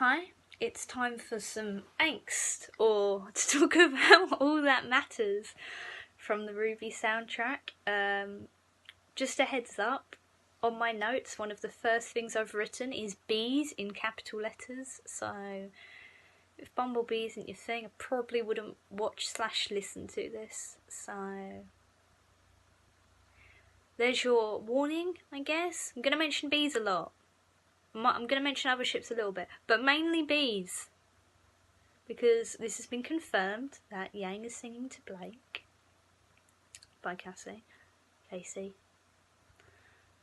Hi, it's time for some angst, or to talk about all that matters from the RWBY soundtrack. Just a heads up, on my notes, one of the first things I've written is bees in capital letters, so if Bumblebee isn't your thing, I probably wouldn't watch/listen to this, so there's your warning, I guess. I'm going to mention bees a lot. I'm going to mention other ships a little bit, but mainly bees. Because this has been confirmed that Yang is singing to Blake by Casey.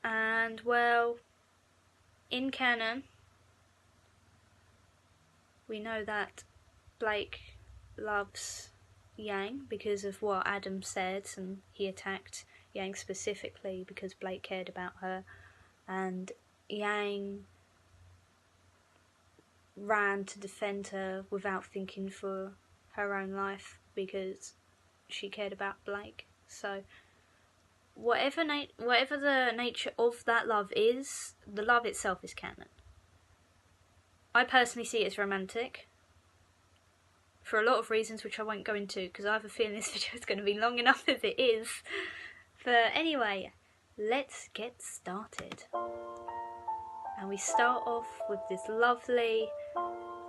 And, well, in canon, we know that Blake loves Yang because of what Adam said, and he attacked Yang specifically because Blake cared about her, and Yang ran to defend her without thinking for her own life because she cared about Blake. So whatever the nature of that love is, the love itself is canon. I personally see it as romantic for a lot of reasons which I won't go into because I have a feeling this video is going to be long enough as it is. But anyway, let's get started. And we start off with this lovely,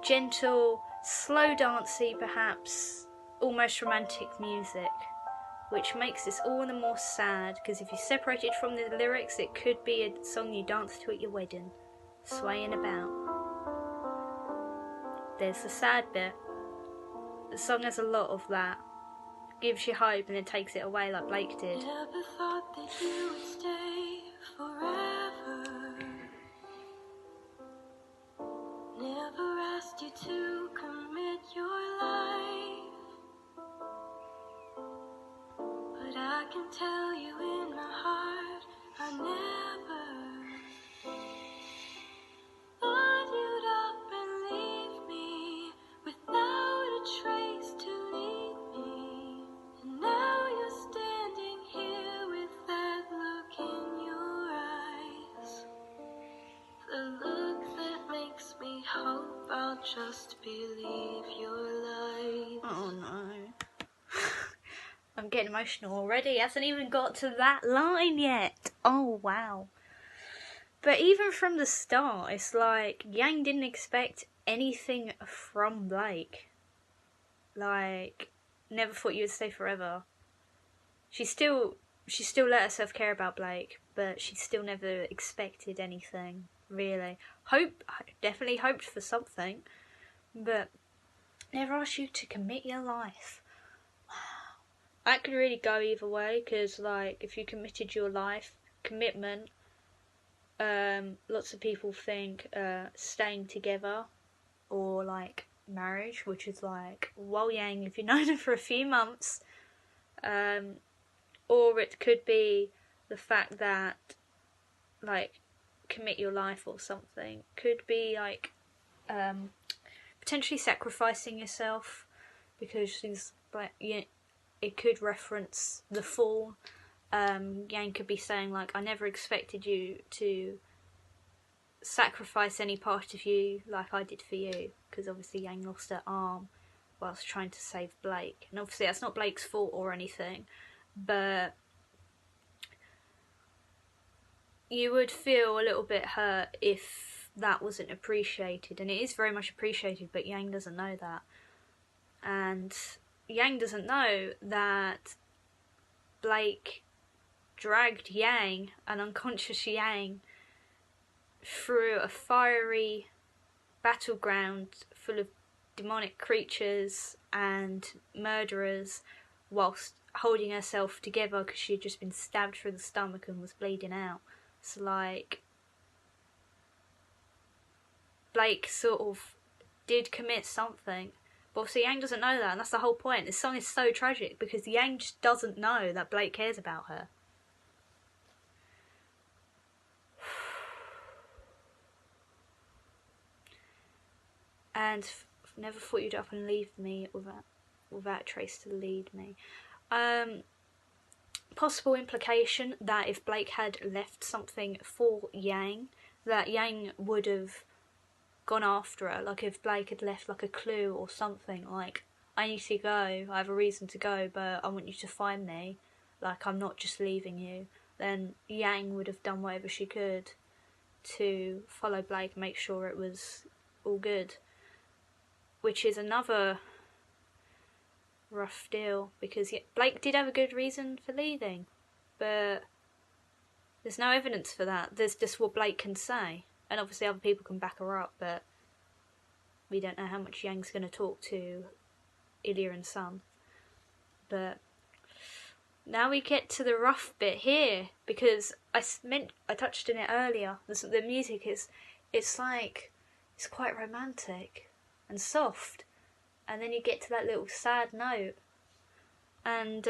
gentle, slow dancey, perhaps almost romantic music, which makes this all the more sad, because if you separate it from the lyrics, it could be a song you dance to at your wedding, swaying about. There's the sad bit. The song has a lot of that. Gives you hope and then takes it away like Blake did. Never thought that you would stay forever. Never asked you to commit your life, but I can tell you in my heart I never thought you'd up and leave me without a trace to lead me. And now you're standing here with that look in your eyes, the look that makes me hope I'll just believe your lies. Oh no. I'm getting emotional already. It hasn't even got to that line yet. Oh wow. But even from the start, it's like Yang didn't expect anything from Blake. Like, never thought you would stay forever. She still let herself care about Blake, but she still never expected anything, really. Definitely hoped for something, but never asked you to commit your life. Wow. That could really go either way, because, like, if you committed your life, commitment, lots of people think staying together, or, like, marriage, which is like, well, Yang, if you've known her for a few months, or it could be the fact that, like, commit your life or something. Could be, like, potentially sacrificing yourself, because things like, yeah, it could reference the fall. Yang could be saying, like, I never expected you to sacrifice any part of you like I did for you, because obviously Yang lost her arm whilst trying to save Blake, and obviously that's not Blake's fault or anything, but you would feel a little bit hurt if that wasn't appreciated, and it is very much appreciated, but Yang doesn't know that. And Yang doesn't know that Blake dragged Yang, an unconscious Yang, through a fiery battleground full of demonic creatures and murderers whilst holding herself together because she had just been stabbed through the stomach and was bleeding out. So, like, Blake sort of did commit something, but obviously Yang doesn't know that, and that's the whole point. This song is so tragic because Yang just doesn't know that Blake cares about her. And never thought you'd up and leave me without a trace to lead me. Possible implication that if Blake had left something for Yang, that Yang would have gone after her. Like if Blake had left like a clue or something, like, I need to go, I have a reason to go, but I want you to find me, like, I'm not just leaving you, then Yang would have done whatever she could to follow Blake and make sure it was all good. Which is another rough deal, because Blake did have a good reason for leaving, but there's no evidence for that. There's just what Blake can say, and obviously other people can back her up, but we don't know how much Yang's going to talk to Ilya and Sun. But now we get to the rough bit here, because I touched on it earlier. The music it's quite romantic and soft, and then you get to that little sad note, and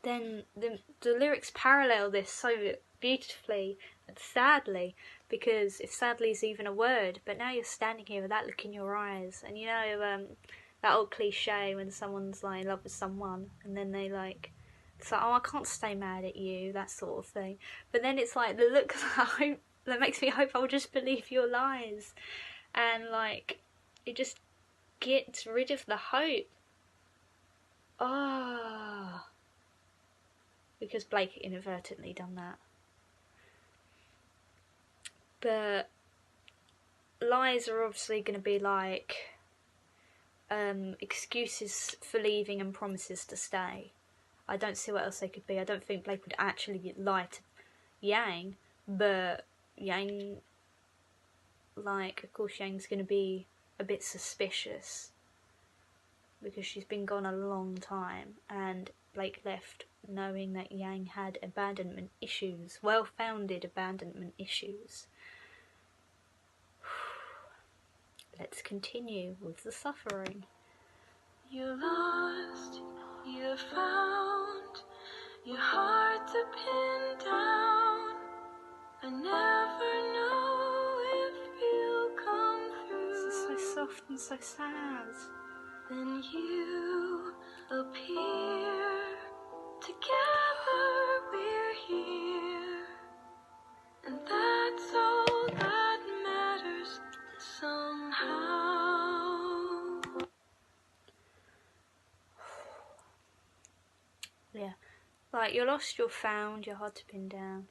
then the lyrics parallel this so beautifully and sadly, because if sadly is even a word, but now you're standing here with that look in your eyes, and you know that old cliche when someone's like in love with someone and then they like, it's like, oh, I can't stay mad at you, that sort of thing. But then it's like the look that makes me hope I'll just believe your lies, and like it just gets rid of the hope. Ah, because Blake inadvertently done that. But lies are obviously going to be like excuses for leaving and promises to stay. I don't see what else they could be. I don't think Blake would actually lie to Yang, but Yang, like, of course Yang's going to be a bit suspicious because she's been gone a long time, and Blake left knowing that Yang had abandonment issues, well-founded abandonment issues. Let's continue with the suffering. You lost, you found, your heart to pin down. I never know if you'll come through. This is so soft and so sad. Then you appear, together we're here, and that's all that matters somehow. Yeah, like, you're lost, you're found, you're hard to pin down.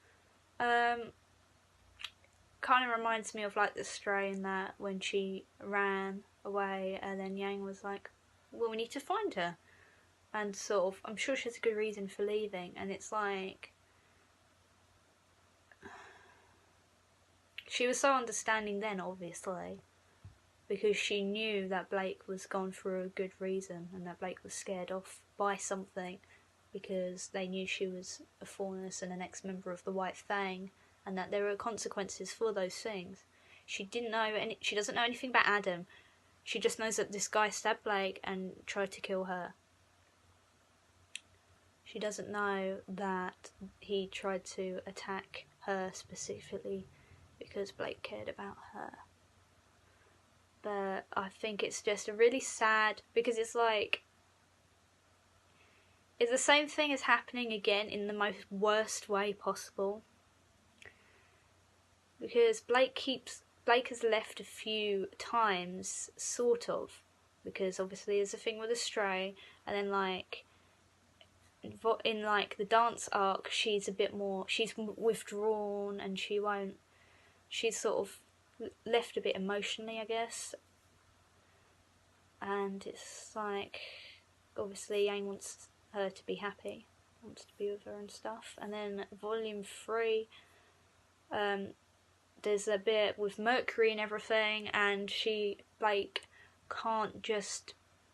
Kind of reminds me of like the Stray in that, when she ran away and then Yang was like, well, we need to find her, and sort of, I'm sure she has a good reason for leaving, and it's like, she was so understanding then, obviously, because she knew that Blake was gone for a good reason, and that Blake was scared off by something, because they knew she was a Faunus and an ex-member of the White Fang, and that there were consequences for those things. She didn't know she doesn't know anything about Adam. She just knows that this guy stabbed Blake and tried to kill her. She doesn't know that he tried to attack her specifically because Blake cared about her. But I think it's just a really sad, because it's like, it's the same thing as happening again in the most worst way possible. Because Blake has left a few times, sort of, because obviously there's a thing with a Stray, and then like in like the dance arc, she's a bit more, she's withdrawn, and she's sort of left a bit emotionally, I guess. And it's like, obviously Yang wants her to be happy, wants to be with her and stuff. And then Volume 3, there's a bit with Mercury and everything, and Blake can't just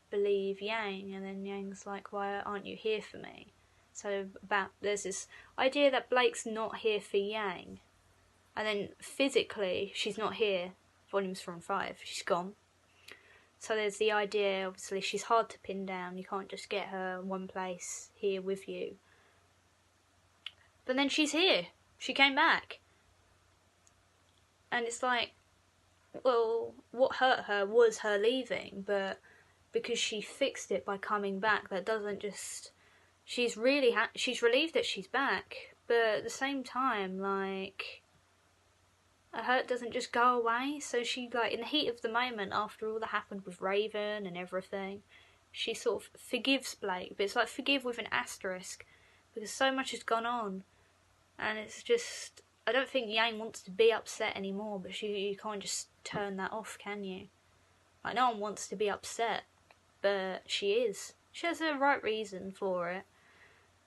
believe Yang, and then Yang's like, why aren't you here for me? So there's this idea that Blake's not here for Yang, and then physically she's not here. Volumes 4 and 5, she's gone. So there's the idea, obviously she's hard to pin down, you can't just get her in one place here with you. But then she's here, she came back. And it's like, well, what hurt her was her leaving, but because she fixed it by coming back, that doesn't just... She's really she's relieved that she's back, but at the same time, like, a hurt doesn't just go away. So she, like, in the heat of the moment, after all that happened with Raven and everything, she sort of forgives Blake, but it's like forgive with an asterisk, because so much has gone on, and it's just, I don't think Yang wants to be upset anymore, but you can't just turn that off, can you? Like, no one wants to be upset, but she is. She has the right reason for it,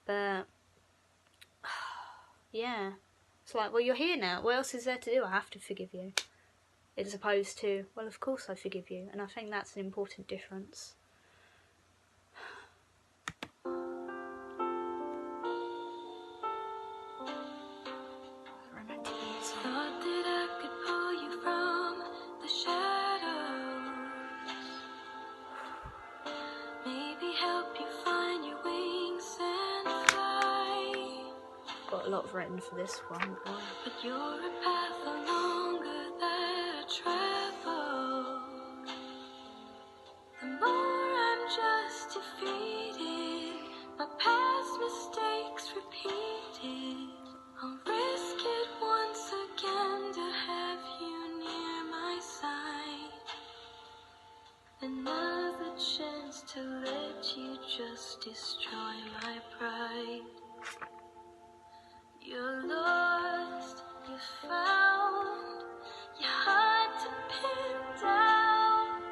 but yeah, it's like, well, you're here now, what else is there to do? I have to forgive you, as opposed to, well, of course I forgive you, and I think that's an important difference. Thought that I could pull you from the shadows, maybe help you find your wings and fly. Got a lot written for this one. But you're a path no longer that I travel. The more I'm just defeated, my past mistakes repeated. I'll risk it once again to have you near my side. Another chance to let you just destroy my pride. You're lost, you're found, you're hard to pin down.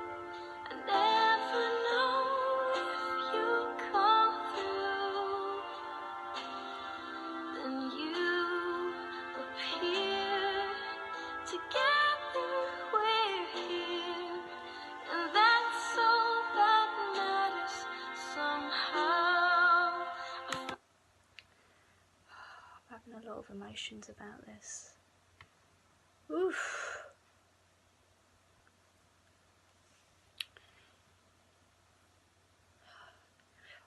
I never know if you come through. Then you appear. Together we're here, and that's all that matters somehow. I'm having a lot of emotions about this. Oof.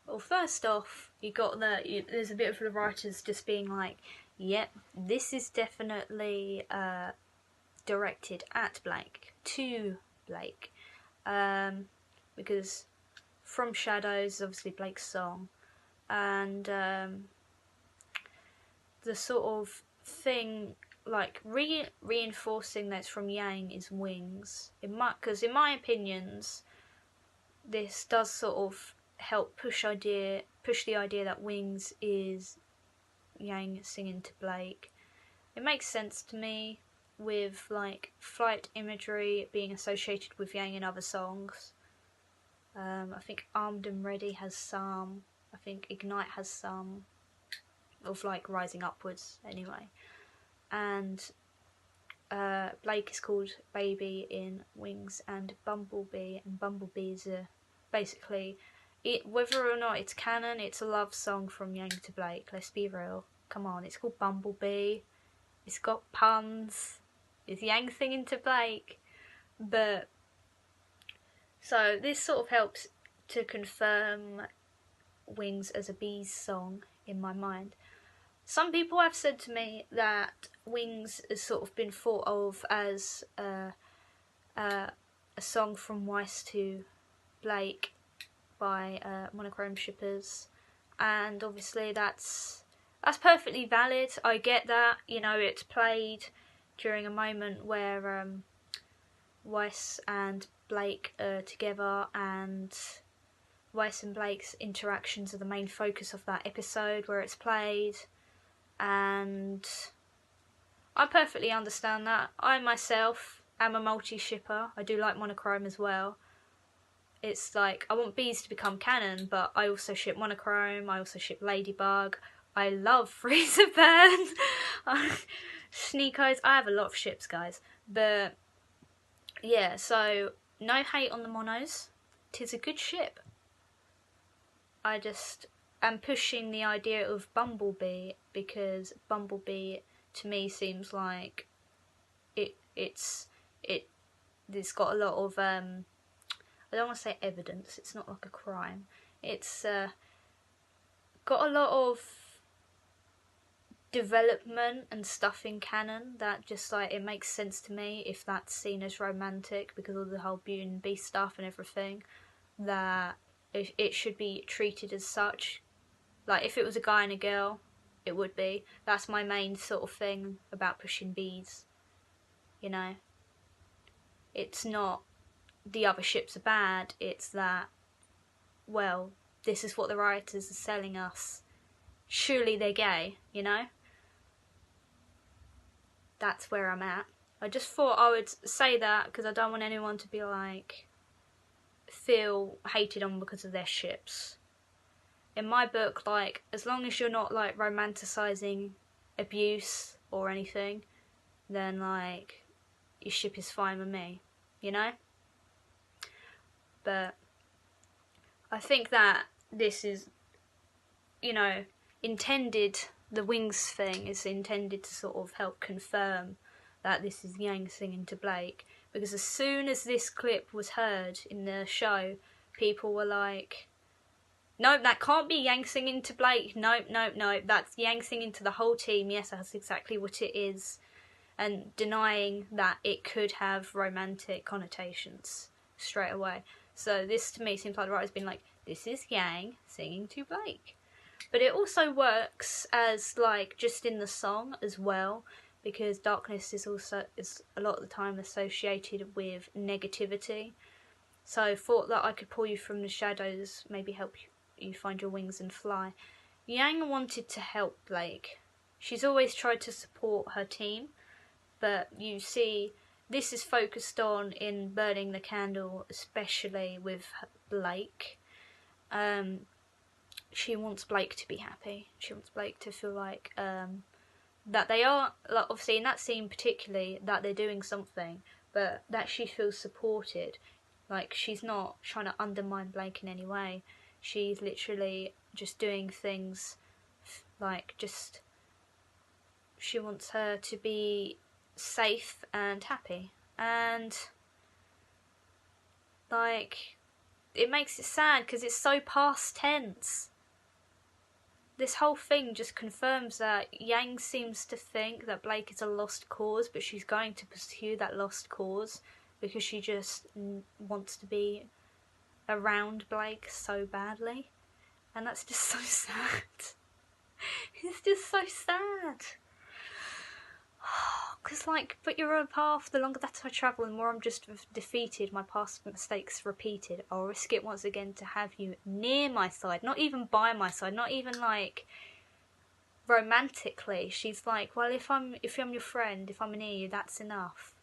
Well, first off, there's a bit of the writers just being like, yep, this is definitely directed at Blake, to Blake, because From Shadows is obviously Blake's song, and the sort of thing, like reinforcing that it's from Yang is Wings. Because in my opinions, this does sort of help push the idea that Wings is Yang singing to Blake. It makes sense to me, with like flight imagery being associated with Yang in other songs. I think Armed and Ready has some. I think Ignite has some. Of like rising upwards, anyway. And Blake is called Baby in Wings and Bumblebee, and Bumblebee is basically, whether or not it's canon, it's a love song from Yang to Blake. Let's be real. Come on, it's called Bumblebee. It's got puns. It's Yang singing to Blake. But so this sort of helps to confirm Wings as a Bees song in my mind. Some people have said to me that Wings has sort of been thought of as a song from Weiss to Blake by monochrome shippers, and obviously that's perfectly valid. I get that, you know, it's played during a moment where Weiss and Blake are together, and Weiss and Blake's interactions are the main focus of that episode where it's played, and I perfectly understand that. I myself am a multi-shipper. I do like monochrome as well. It's like, I want Bees to become canon, but I also ship monochrome, I also ship Ladybug, I love Freezer Burn, Sneak Eyes, I have a lot of ships, guys. But yeah, so no hate on the monos, 'tis a good ship. I just am pushing the idea of Bumblebee, because Bumblebee to me seems like it's got a lot of I don't want to say evidence, it's not like a crime. It's got a lot of development and stuff in canon that just like, it makes sense to me if that's seen as romantic because of the whole Beauty and the Beast stuff and everything, that it should be treated as such. Like if it was a guy and a girl, it would be. That's my main sort of thing about pushing Bees. you know. It's not the other ships are bad, it's that, well, this is what the writers are selling us. Surely they're gay, you know? That's where I'm at. I just thought I would say that because I don't want anyone to be like, feel hated on because of their ships. In my book, like, as long as you're not like romanticising abuse or anything, then like your ship is fine with me, you know? But I think that this is, you know, intended, the wings thing is intended to sort of help confirm that this is Yang singing to Blake, because as soon as this clip was heard in the show, people were like, nope, that can't be Yang singing to Blake, nope, that's Yang singing to the whole team, yes, that's exactly what it is, and denying that it could have romantic connotations straight away. So this to me seems like the writer's been like, this is Yang singing to Blake. But it also works as like just in the song as well, because darkness is a lot of the time associated with negativity. So I thought that I could pull you from the shadows, maybe help you find your wings and fly. Yang wanted to help Blake. She's always tried to support her team, but you see this is focused on in Burning the Candle, especially with Blake. She wants Blake to be happy. She wants Blake to feel like that they are, like, obviously in that scene particularly, that they're doing something, but that she feels supported. Like, she's not trying to undermine Blake in any way. She's literally just doing things like just, she wants her to be safe and happy. And like, it makes it sad because it's so past tense. This whole thing just confirms that Yang seems to think that Blake is a lost cause, but she's going to pursue that lost cause because she just wants to be around Blake so badly. And that's just so sad. It's just so sad. Because, like, but you're on a path, the longer that I travel, the more I'm just defeated, my past mistakes repeated. I'll risk it once again to have you near my side, not even by my side, not even, like, romantically. She's like, well, if I'm your friend, if I'm near you, that's enough.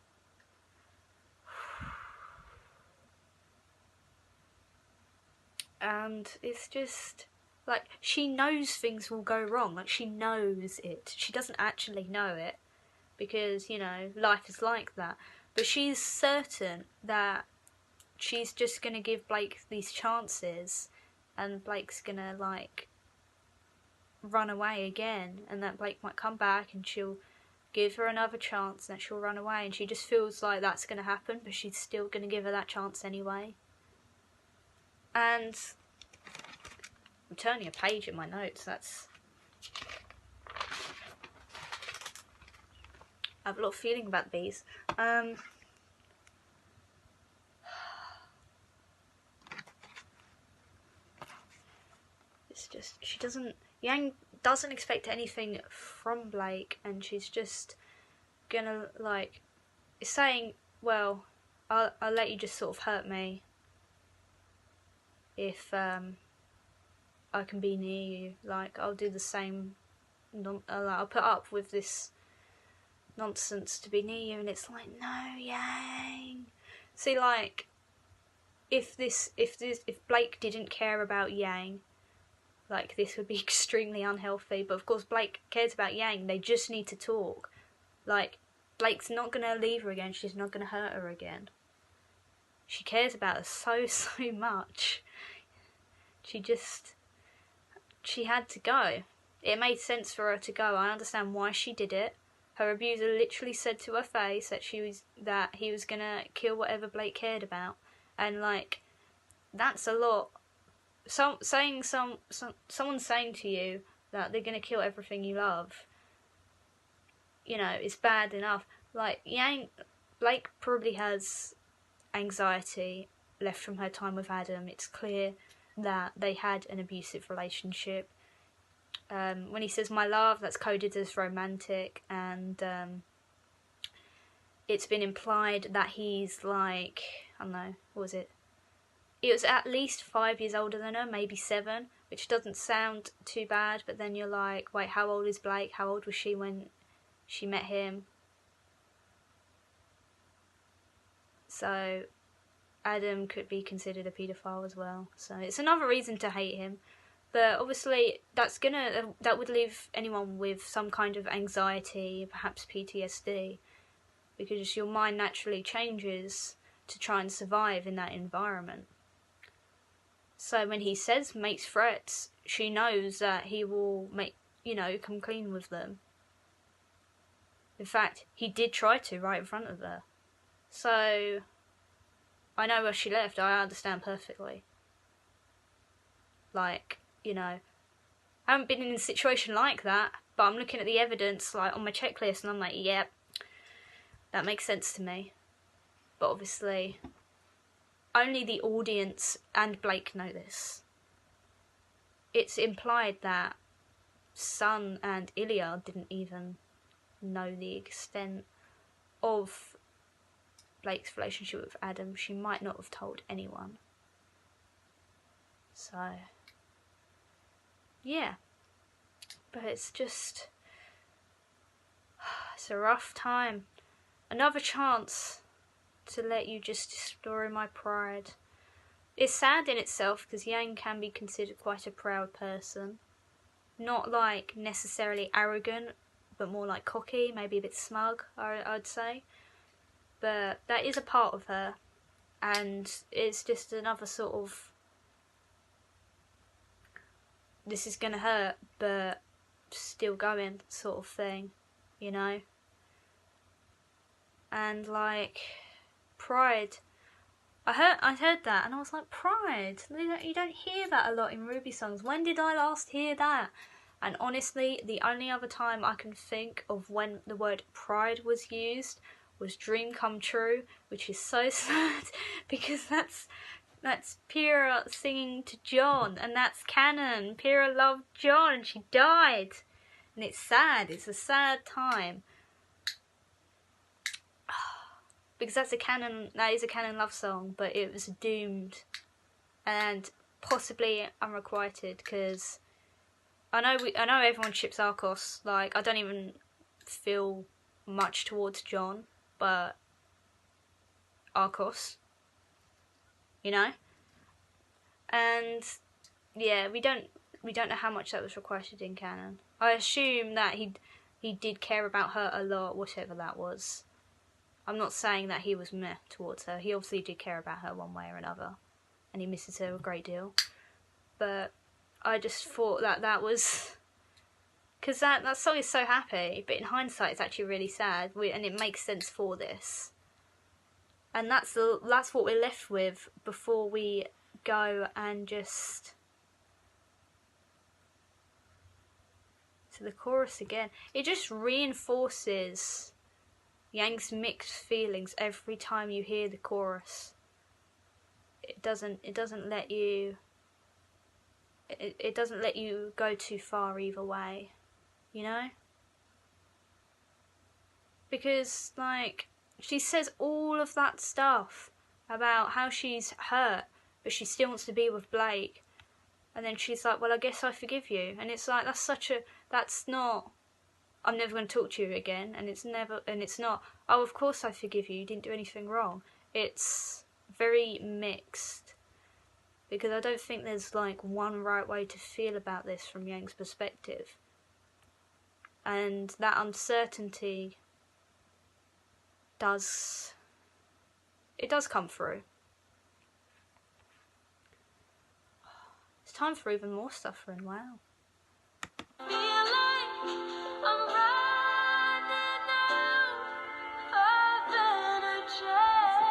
And it's just, like, she knows things will go wrong. Like, she knows it. She doesn't actually know it, because, you know, life is like that. But she's certain that she's just going to give Blake these chances, and Blake's going to, like, run away again, and that Blake might come back and she'll give her another chance and then she'll run away, and she just feels like that's going to happen, but she's still going to give her that chance anyway. And I'm turning a page in my notes, that's... I have a lot of feeling about bees. It's just, Yang doesn't expect anything from Blake, and she's just gonna, like, saying, well, I'll let you just sort of hurt me if I can be near you. Like, I'll do the same, I'll put up with this nonsense to be near you. And it's like, no, Yang. See, like, if Blake didn't care about Yang, like, this would be extremely unhealthy. But of course Blake cares about Yang. They just need to talk. Like, Blake's not gonna leave her again. She's not gonna hurt her again. She cares about her so much. She had to go. It made sense for her to go. I understand why she did it. Her abuser literally said to her face that he was gonna kill whatever Blake cared about, and, like, that's a lot. Someone saying to you that they're gonna kill everything you love, you know, is bad enough. Like, Blake probably has anxiety left from her time with Adam. It's clear that they had an abusive relationship. When he says my love, that's coded as romantic, and it's been implied that he's like, I don't know, what was it? It was at least 5 years older than her, maybe 7, which doesn't sound too bad, but then you're like, wait, how old is Blake? How old was she when she met him? So Adam could be considered a paedophile as well. So it's another reason to hate him. But obviously that would leave anyone with some kind of anxiety, perhaps PTSD, because your mind naturally changes to try and survive in that environment. So when he makes threats, she knows that he will come clean with them. In fact, he did try to right in front of her. So I know where she left. I understand perfectly. Like, I haven't been in a situation like that, but I'm looking at the evidence like on my checklist and I'm like, yep, that makes sense to me. But obviously, only the audience and Blake know this. It's implied that Sun and Ilya didn't even know the extent of Blake's relationship with Adam. She might not have told anyone. So, yeah. But it's a rough time. Another chance to let you just destroy my pride. It's sad in itself because Yang can be considered quite a proud person. Not like necessarily arrogant, but more like cocky, maybe a bit smug, I'd say. But that is a part of her, and it's just another sort of, this is gonna hurt, but still going sort of thing, And like, pride. I heard that and I was like, pride? You don't hear that a lot in RWBY songs. When did I last hear that? And honestly, the only other time I can think of when the word pride was used was Dream Come True, which is so sad because that's Pyrrha singing to John, and that's canon. Pyrrha loved John and she died. And it's sad. It's a sad time. Because that is a canon love song, but it was doomed and possibly unrequited because I know everyone ships Arcos. Like, I don't even feel much towards John, but Arcos, And yeah, we don't know how much that was requited in canon. I assume that he did care about her a lot, whatever that was. I'm not saying that he was meh towards her. He obviously did care about her one way or another, and he misses her a great deal. But I just thought that was, because that song is so happy, but in hindsight it's actually really sad, and it makes sense for this. And that's what we're left with before we go and just to the chorus again. It just reinforces Yang's mixed feelings every time you hear the chorus. It doesn't let you go too far either way, Because like, she says all of that stuff about how she's hurt, but she still wants to be with Blake. And then she's like, well, I guess I forgive you. And it's like, that's not, I'm never going to talk to you again. And it's not, oh, of course I forgive you. You didn't do anything wrong. It's very mixed. Because I don't think there's like one right way to feel about this from Yang's perspective. And that uncertainty does come through. It's time for even more suffering, wow.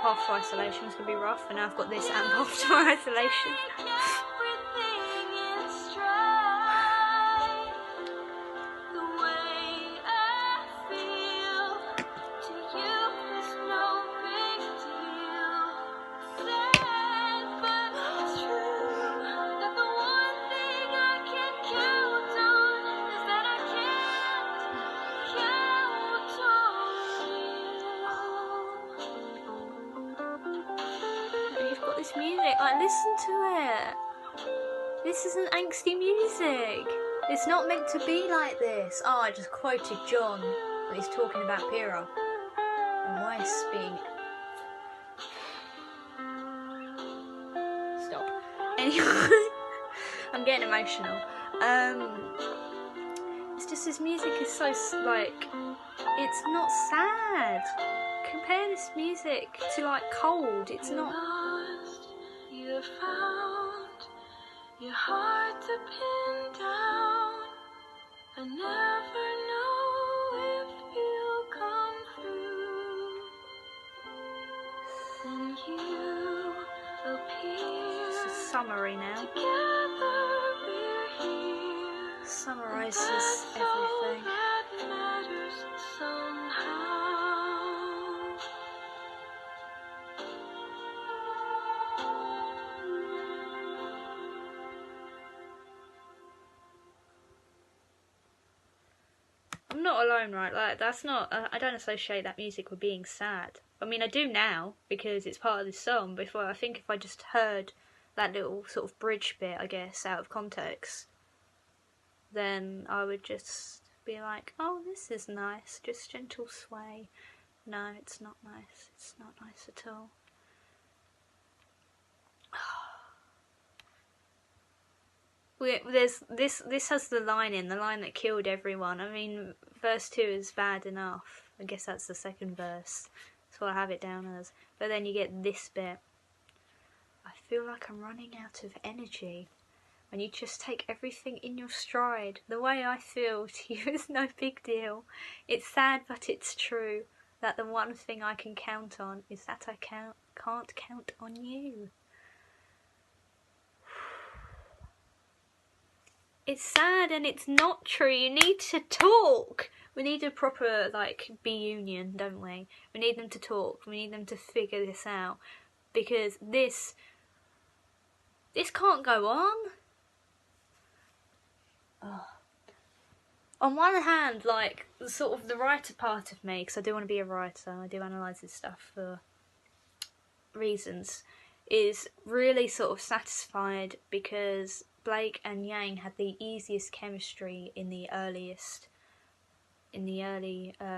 Path to isolation is going to be rough, and now I've got this and path to isolation. this music. Like, listen to it. This isn't angsty music. It's not meant to be like this. Oh, I just quoted John when he's talking about Pyrrha and Weiss being... Stop. Anyway, I'm getting emotional. It's just this music is so, like, it's not sad. Compare this music to, like, Cold. It's not... You found your heart to pin down. I never know if you'll come through. Then you appear. It's a summary now. Together we're here. Summarizes everything. That matters somehow. I'm not alone, right? Like, that's not... I don't associate that music with being sad. I mean, I do now, because it's part of this song. Before, I think if I just heard that little sort of bridge bit, I guess, out of context, then I would just be like, oh, this is nice. Just gentle sway. No, it's not nice. It's not nice at all. This has the line that killed everyone. I mean, verse 2 is bad enough. I guess that's the second verse. That's what I have it down as. But then you get this bit. I feel like I'm running out of energy. When you just take everything in your stride. The way I feel to you is no big deal. It's sad, but it's true. That the one thing I can count on is that I can't count on you. It's sad and it's not true. You need to talk. We need a proper, like, B-union, don't we? We need them to talk. We need them to figure this out. Because this can't go on. Oh. On one hand, like, sort of the writer part of me, because I do want to be a writer, I do analyse this stuff for reasons, is really sort of satisfied because Blake and Yang had the easiest chemistry in the early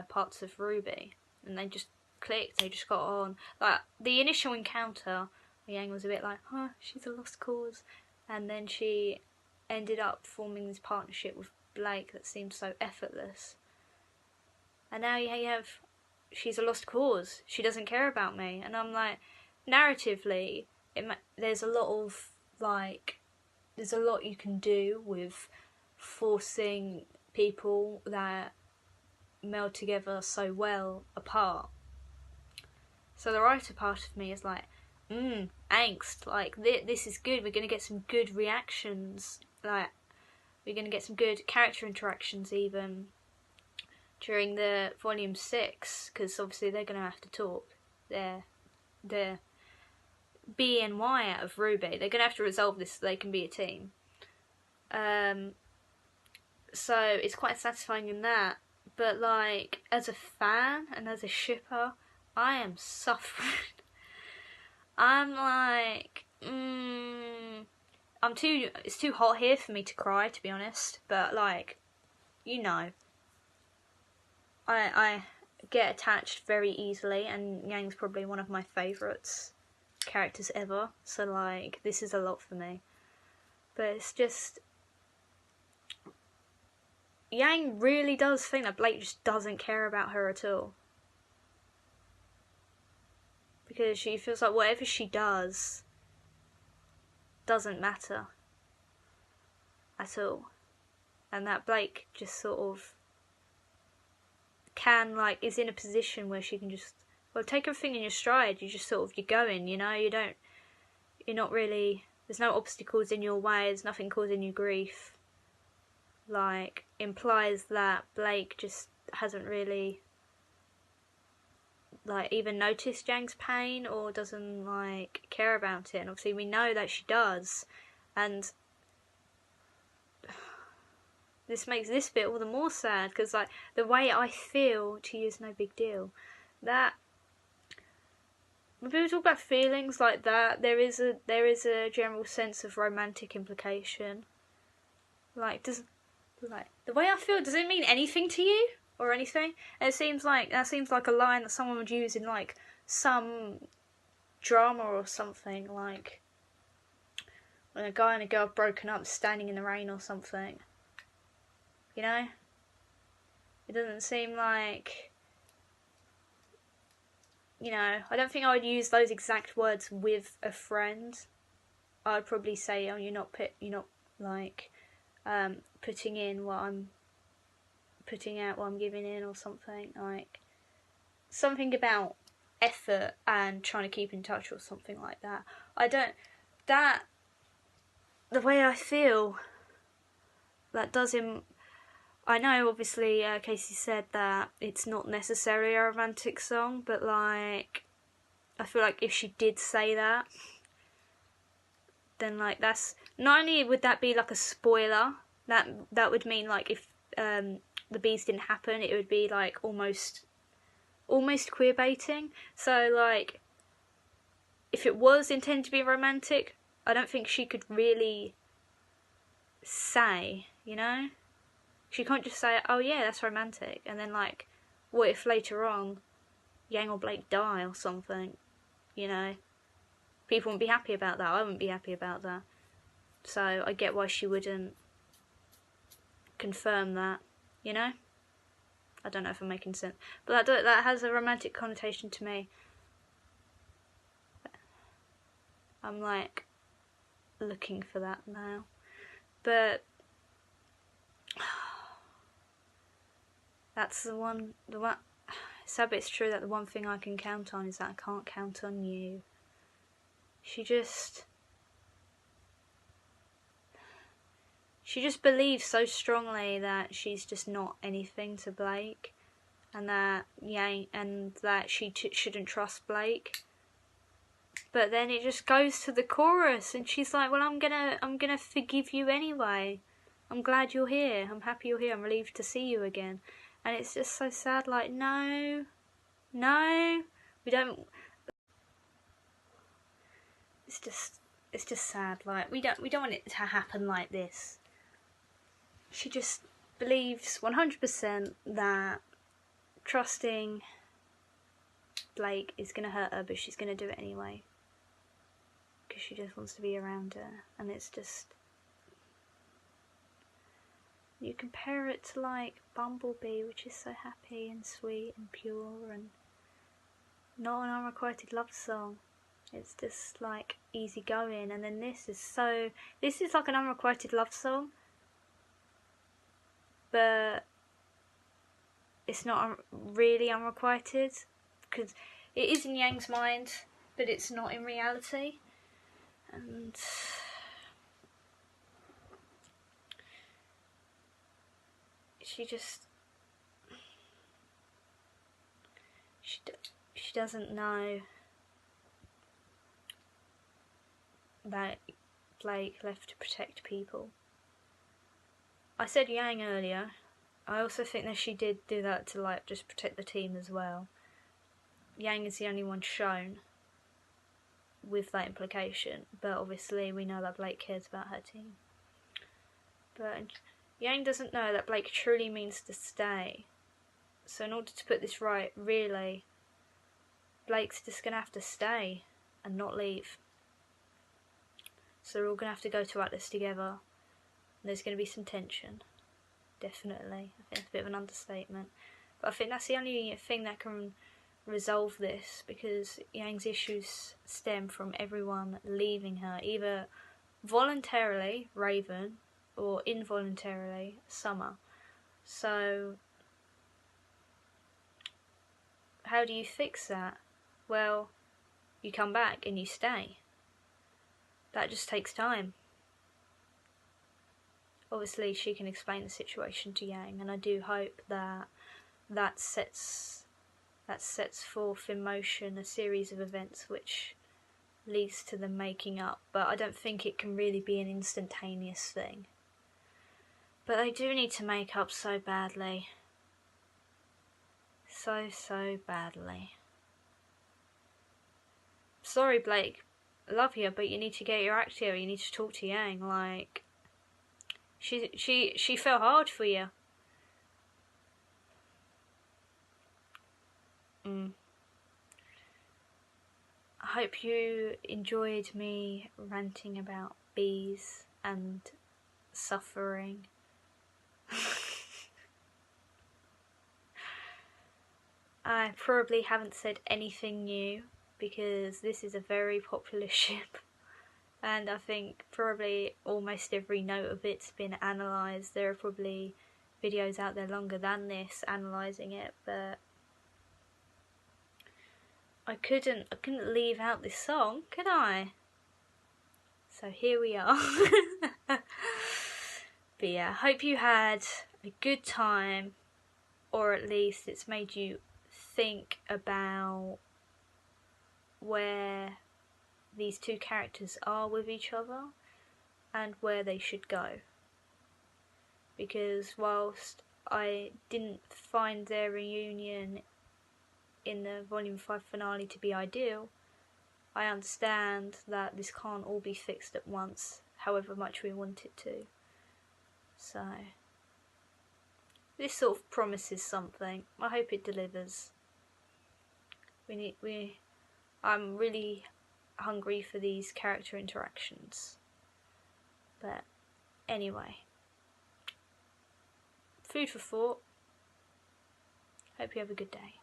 parts of RWBY, and they just clicked, they just got on. Like, the initial encounter, Yang was a bit like, huh, she's a lost cause, and then she ended up forming this partnership with Blake that seemed so effortless. And now you have, she's a lost cause, she doesn't care about me, and I'm like, narratively, there's a lot you can do with forcing people that meld together so well apart. So the writer part of me is like, angst, like, this is good, we're going to get some good reactions, like, we're going to get some good character interactions even during the Volume 6, because obviously they're going to have to talk. They're B and Y out of RWBY. They're going to have to resolve this so they can be a team. So it's quite satisfying in that. But, like, as a fan and as a shipper, I am suffering. I'm like, it's too hot here for me to cry, to be honest. But, like, you know, I get attached very easily, and Yang's probably one of my favourites characters ever, so, like, this is a lot for me. But it's just, Yang really does think that Blake just doesn't care about her at all, because she feels like whatever she does doesn't matter at all, and that Blake just sort of can, like, is in a position where she can just, well, take everything in your stride. You just sort of, you're going, you know, you're not really, there's no obstacles in your way, there's nothing causing you grief. Like, implies that Blake just hasn't really, like, even noticed Yang's pain or doesn't, like, care about it. And obviously we know that she does, and this makes this bit all the more sad, because, like, the way I feel to you is no big deal. That when people talk about feelings like that, there is a general sense of romantic implication. Like, the way I feel, does it mean anything to you or anything? And that seems like a line that someone would use in like some drama or something, like when a guy and a girl have broken up standing in the rain or something. You know? It doesn't seem like, you know, I don't think I would use those exact words with a friend. I'd probably say, oh, you're not like putting in what I'm putting out, what I'm giving in, or something. Like something about effort and trying to keep in touch or something like that. The way I feel, that does him. I know, obviously, Casey said that it's not necessarily a romantic song, but like, I feel like if she did say that, then like that's not only would that be like a spoiler, that would mean like if the bees didn't happen, it would be like almost queer baiting. So like, if it was intended to be romantic, I don't think she could really say, you know? She can't just say, oh yeah, that's romantic, and then like, what if later on Yang or Blake die or something, you know? People wouldn't be happy about that, I wouldn't be happy about that. So I get why she wouldn't confirm that, you know? I don't know if I'm making sense, but that has a romantic connotation to me. I'm like looking for that now, but that's the one. Sad, but it's true that the one thing I can count on is that I can't count on you. She just believes so strongly that she's just not anything to Blake, and that she shouldn't trust Blake. But then it just goes to the chorus, and she's like, "Well, I'm gonna forgive you anyway. I'm glad you're here. I'm happy you're here. I'm relieved to see you again." And it's just so sad. Like, no, we don't. It's just sad. Like, we don't want it to happen like this. She just believes 100% that trusting Blake is gonna hurt her, but she's gonna do it anyway. Because she just wants to be around her, and it's just, you compare it to like Bumblebee, which is so happy and sweet and pure and not an unrequited love song. It's just like easy going, and then this is like an unrequited love song, but it's not really unrequited, because it is in Yang's mind, but it's not in reality. And she doesn't know that Blake left to protect people. I said Yang earlier. I also think that she did do that to like just protect the team as well. Yang is the only one shown with that implication, but obviously we know that Blake cares about her team. But Yang doesn't know that Blake truly means to stay. So in order to put this right, really, Blake's just gonna have to stay and not leave. So we're all gonna have to go to Atlas together. And there's gonna be some tension. Definitely. I think it's a bit of an understatement. But I think that's the only thing that can resolve this, because Yang's issues stem from everyone leaving her, either voluntarily, Raven, or involuntarily, Summer. So how do you fix that? Well, you come back and you stay. That just takes time. Obviously she can explain the situation to Yang, and I do hope that sets forth in motion a series of events which leads to them making up, but I don't think it can really be an instantaneous thing. But they do need to make up so badly. So badly. sorry Blake, I love you, but you need to get your act together. You need to talk to Yang. Like, she fell hard for you. I hope you enjoyed me ranting about bees and suffering. I probably haven't said anything new because this is a very popular ship, and I think probably almost every note of it's been analysed. There are probably videos out there longer than this analysing it, but I couldn't leave out this song, could I? So here we are. But yeah, I hope you had a good time, or at least it's made you think about where these two characters are with each other and where they should go. Because whilst I didn't find their reunion in the Volume 5 finale to be ideal, I understand that this can't all be fixed at once, however much we want it to. So this sort of promises something. I hope it delivers. I'm really hungry for these character interactions. But anyway, food for thought. Hope you have a good day.